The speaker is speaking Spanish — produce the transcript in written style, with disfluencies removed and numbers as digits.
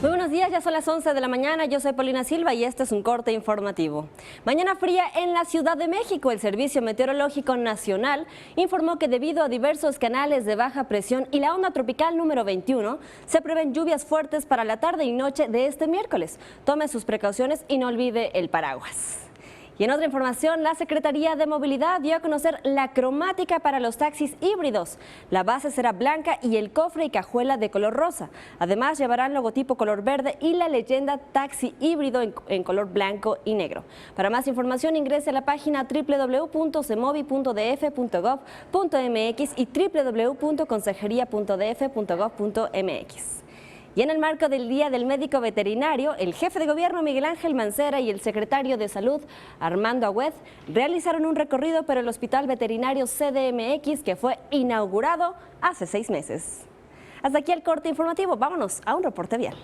Muy buenos días, ya son las 11 de la mañana, yo soy Paulina Silva y este es un corte informativo. Mañana fría en la Ciudad de México. El Servicio Meteorológico Nacional informó que debido a diversos canales de baja presión y la onda tropical número 21, se prevén lluvias fuertes para la tarde y noche de este miércoles. Tome sus precauciones y no olvide el paraguas. Y en otra información, la Secretaría de Movilidad dio a conocer la cromática para los taxis híbridos. La base será blanca y el cofre y cajuela de color rosa. Además, llevarán logotipo color verde y la leyenda taxi híbrido en color blanco y negro. Para más información, ingrese a la página www.cemovi.df.gov.mx y www.consejería.df.gov.mx. Y en el marco del Día del Médico Veterinario, el jefe de gobierno Miguel Ángel Mancera y el secretario de Salud Armando Agüed realizaron un recorrido por el Hospital Veterinario CDMX que fue inaugurado hace 6 meses. Hasta aquí el corte informativo, vámonos a un reporte vial.